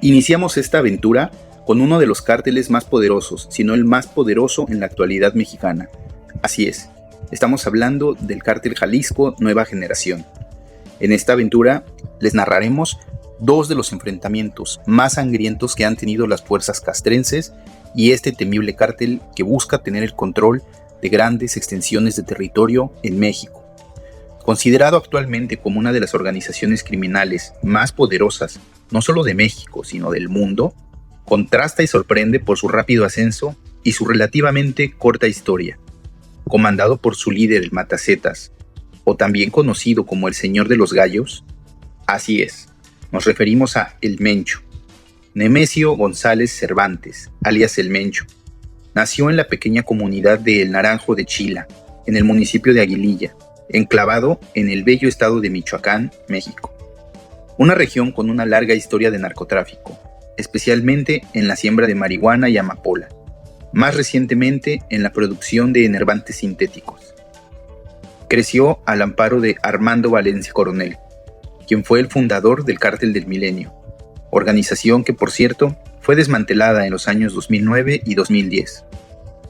Iniciamos esta aventura con uno de los cárteles más poderosos, si no el más poderoso en la actualidad mexicana. Así es, estamos hablando del cártel Jalisco Nueva Generación. En esta aventura les narraremos dos de los enfrentamientos más sangrientos que han tenido las fuerzas castrenses y este temible cártel que busca tener el control de grandes extensiones de territorio en México. Considerado actualmente como una de las organizaciones criminales más poderosas, no solo de México, sino del mundo, contrasta y sorprende por su rápido ascenso y su relativamente corta historia. Comandado por su líder, el Matacetas, o también conocido como el Señor de los Gallos, así es, nos referimos a El Mencho. Nemesio González Cervantes, alias El Mencho, nació en la pequeña comunidad de El Naranjo de Chila, en el municipio de Aguililla, enclavado en el bello estado de Michoacán, México. Una región con una larga historia de narcotráfico, especialmente en la siembra de marihuana y amapola, más recientemente en la producción de enervantes sintéticos. Creció al amparo de Armando Valencia Coronel, quien fue el fundador del Cártel del Milenio, organización que, por cierto, fue desmantelada en los años 2009 y 2010,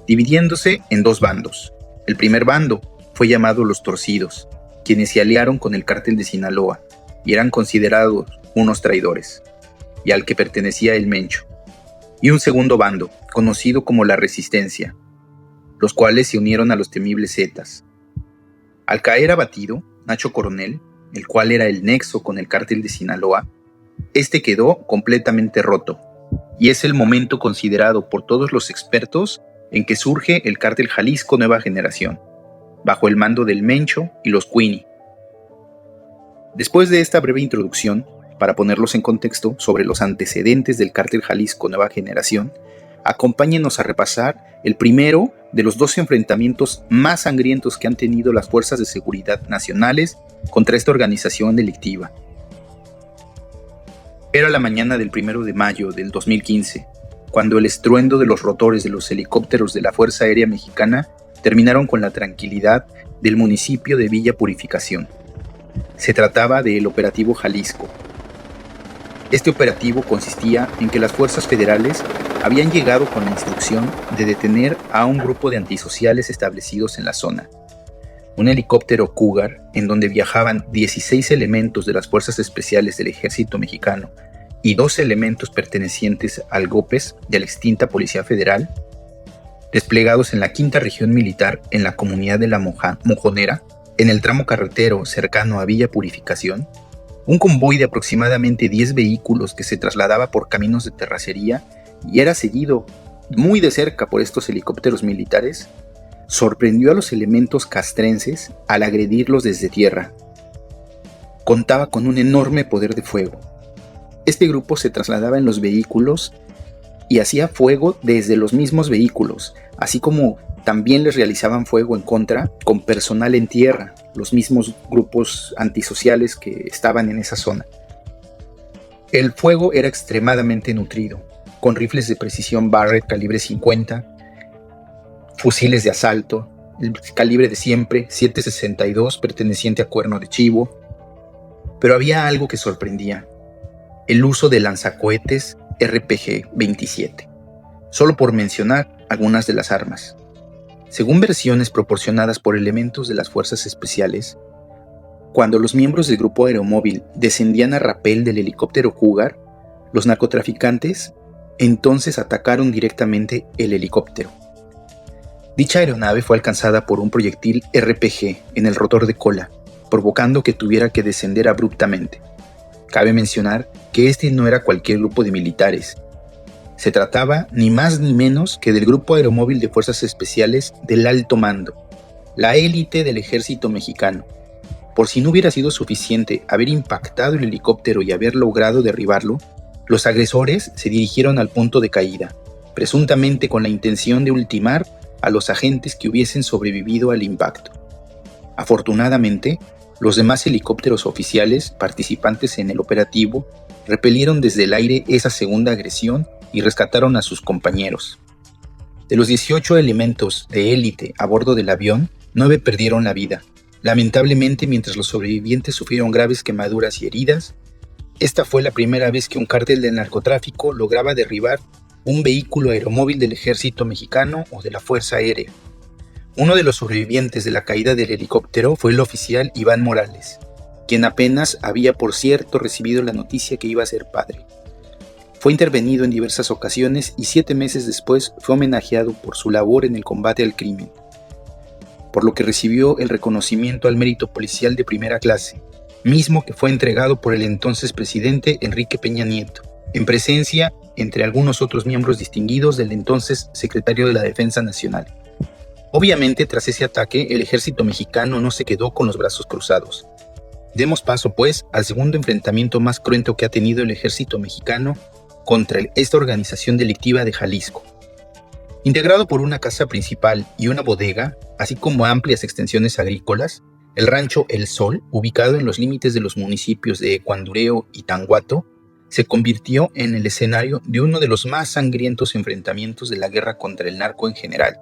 dividiéndose en dos bandos. El primer bando fue llamado Los Torcidos, quienes se aliaron con el Cártel de Sinaloa y eran considerados unos traidores, y al que pertenecía El Mencho. Y un segundo bando, conocido como La Resistencia, los cuales se unieron a los temibles Zetas. Al caer abatido, Nacho Coronel, el cual era el nexo con el Cártel de Sinaloa, este quedó completamente roto, y es el momento considerado por todos los expertos en que surge el Cártel Jalisco Nueva Generación, bajo el mando del Mencho y los Queenie. Después de esta breve introducción, para ponerlos en contexto sobre los antecedentes del Cártel Jalisco Nueva Generación, acompáñenos a repasar el primero de los dos enfrentamientos más sangrientos que han tenido las fuerzas de seguridad nacionales contra esta organización delictiva. Era la mañana del 1 de mayo del 2015, cuando el estruendo de los rotores de los helicópteros de la Fuerza Aérea Mexicana terminaron con la tranquilidad del municipio de Villa Purificación. Se trataba del Operativo Jalisco. Este operativo consistía en que las fuerzas federales habían llegado con la instrucción de detener a un grupo de antisociales establecidos en la zona. Un helicóptero Cougar, en donde viajaban 16 elementos de las fuerzas especiales del ejército mexicano y 2 elementos pertenecientes al GOPES de la extinta Policía Federal, desplegados en la quinta región militar en la comunidad de La Mojonera, en el tramo carretero cercano a Villa Purificación, un convoy de aproximadamente 10 vehículos que se trasladaba por caminos de terracería y era seguido muy de cerca por estos helicópteros militares, sorprendió a los elementos castrenses al agredirlos desde tierra. Contaba con un enorme poder de fuego. Este grupo se trasladaba en los vehículos y hacía fuego desde los mismos vehículos, así como también les realizaban fuego en contra con personal en tierra, los mismos grupos antisociales que estaban en esa zona. El fuego era extremadamente nutrido, con rifles de precisión Barrett calibre 50, fusiles de asalto, el calibre de siempre, 7.62 perteneciente a cuerno de chivo. Pero había algo que sorprendía: el uso de lanzacohetes RPG-27, solo por mencionar algunas de las armas. Según versiones proporcionadas por elementos de las fuerzas especiales, cuando los miembros del grupo aeromóvil descendían a rapel del helicóptero Cougar, los narcotraficantes entonces atacaron directamente el helicóptero. Dicha aeronave fue alcanzada por un proyectil RPG en el rotor de cola, provocando que tuviera que descender abruptamente. Cabe mencionar que este no era cualquier grupo de militares. Se trataba ni más ni menos que del Grupo Aeromóvil de Fuerzas Especiales del Alto Mando, la élite del ejército mexicano. Por si no hubiera sido suficiente haber impactado el helicóptero y haber logrado derribarlo, los agresores se dirigieron al punto de caída, presuntamente con la intención de ultimar a los agentes que hubiesen sobrevivido al impacto. Afortunadamente, los demás helicópteros oficiales participantes en el operativo repelieron desde el aire esa segunda agresión y rescataron a sus compañeros. De los 18 elementos de élite a bordo del avión, 9 perdieron la vida, lamentablemente, mientras los sobrevivientes sufrieron graves quemaduras y heridas, Esta fue la primera vez que un cártel del narcotráfico lograba derribar un vehículo aeromóvil del ejército mexicano o de la Fuerza Aérea. Uno de los sobrevivientes de la caída del helicóptero fue el oficial Iván Morales, quien apenas había, por cierto, recibido la noticia que iba a ser padre. Fue intervenido en diversas ocasiones y 7 meses después fue homenajeado por su labor en el combate al crimen, por lo que recibió el reconocimiento al mérito policial de primera clase, mismo que fue entregado por el entonces presidente Enrique Peña Nieto, en presencia entre algunos otros miembros distinguidos del entonces secretario de la Defensa Nacional. Obviamente, tras ese ataque, el ejército mexicano no se quedó con los brazos cruzados. Demos paso, pues, al segundo enfrentamiento más cruento que ha tenido el ejército mexicano contra esta organización delictiva de Jalisco. Integrado por una casa principal y una bodega, así como amplias extensiones agrícolas, el rancho El Sol, ubicado en los límites de los municipios de Ecuandureo y Tanguato, se convirtió en el escenario de uno de los más sangrientos enfrentamientos de la guerra contra el narco en general.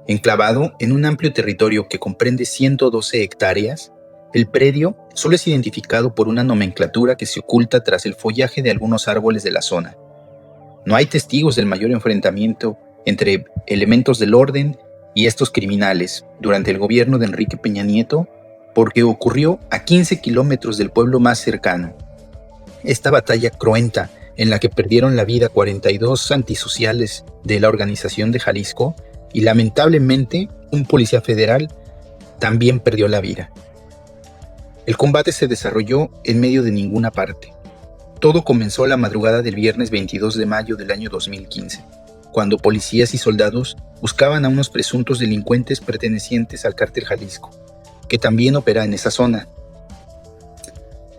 Enclavado en un amplio territorio que comprende 112 hectáreas, el predio solo es identificado por una nomenclatura que se oculta tras el follaje de algunos árboles de la zona. No hay testigos del mayor enfrentamiento entre elementos del orden y estos criminales durante el gobierno de Enrique Peña Nieto, porque ocurrió a 15 kilómetros del pueblo más cercano. Esta batalla cruenta, en la que perdieron la vida 42 antisociales de la organización de Jalisco, y lamentablemente un policía federal también perdió la vida. El combate se desarrolló en medio de ninguna parte. Todo comenzó la madrugada del viernes 22 de mayo del año 2015, cuando policías y soldados buscaban a unos presuntos delincuentes pertenecientes al cártel Jalisco, que también opera en esa zona.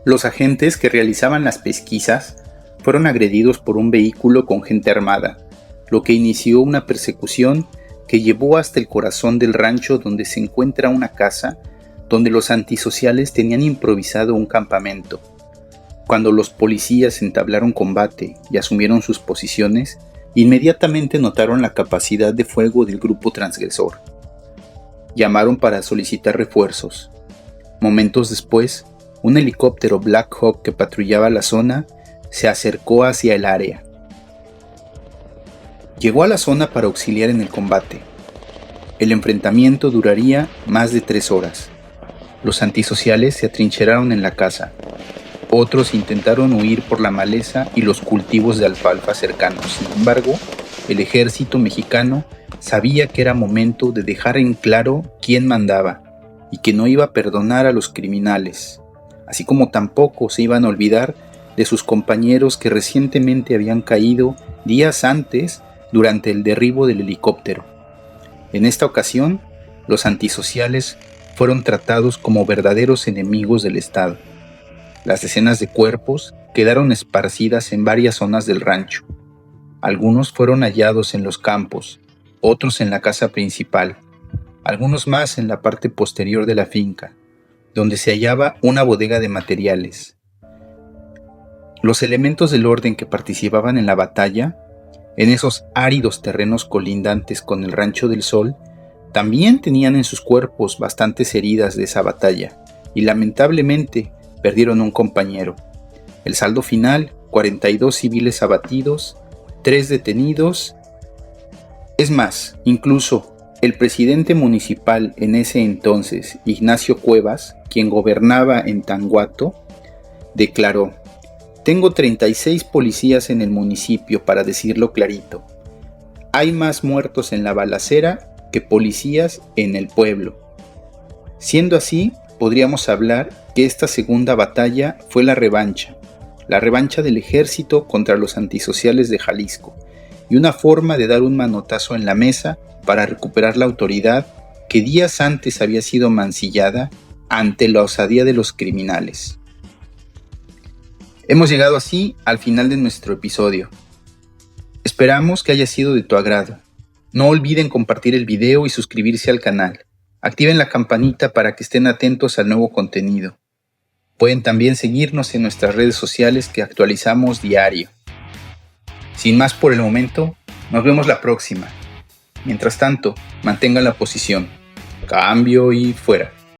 Los agentes que realizaban las pesquisas fueron agredidos por un vehículo con gente armada, lo que inició una persecución que llevó hasta el corazón del rancho, donde se encuentra una casa donde los antisociales tenían improvisado un campamento. Cuando los policías entablaron combate y asumieron sus posiciones, inmediatamente notaron la capacidad de fuego del grupo transgresor. Llamaron para solicitar refuerzos. Momentos después, un helicóptero Black Hawk que patrullaba la zona se acercó hacia el área. Llegó a la zona para auxiliar en el combate. El enfrentamiento duraría más de 3 horas. Los antisociales se atrincheraron en la casa. Otros intentaron huir por la maleza y los cultivos de alfalfa cercanos. Sin embargo, el ejército mexicano sabía que era momento de dejar en claro quién mandaba y que no iba a perdonar a los criminales, así como tampoco se iban a olvidar de sus compañeros que recientemente habían caído días antes durante el derribo del helicóptero. En esta ocasión, los antisociales fueron tratados como verdaderos enemigos del Estado. Las decenas de cuerpos quedaron esparcidas en varias zonas del rancho. Algunos fueron hallados en los campos, otros en la casa principal, algunos más en la parte posterior de la finca, donde se hallaba una bodega de materiales. Los elementos del orden que participaban en la batalla, en esos áridos terrenos colindantes con el Rancho del Sol, también tenían en sus cuerpos bastantes heridas de esa batalla, y lamentablemente perdieron un compañero. El saldo final, 42 civiles abatidos, 3 detenidos. Es más, incluso el presidente municipal en ese entonces, Ignacio Cuevas, quien gobernaba en Tanguato, declaró: "Tengo 36 policías en el municipio, para decirlo clarito. Hay más muertos en la balacera que policías en el pueblo". Siendo así, podríamos hablar que esta segunda batalla fue la revancha del ejército contra los antisociales de Jalisco, y una forma de dar un manotazo en la mesa para recuperar la autoridad que días antes había sido mancillada ante la osadía de los criminales. Hemos llegado así al final de nuestro episodio. Esperamos que haya sido de tu agrado. No olviden compartir el video y suscribirse al canal. Activen la campanita para que estén atentos al nuevo contenido. Pueden también seguirnos en nuestras redes sociales que actualizamos diario. Sin más por el momento, nos vemos la próxima. Mientras tanto, mantengan la posición. Cambio y fuera.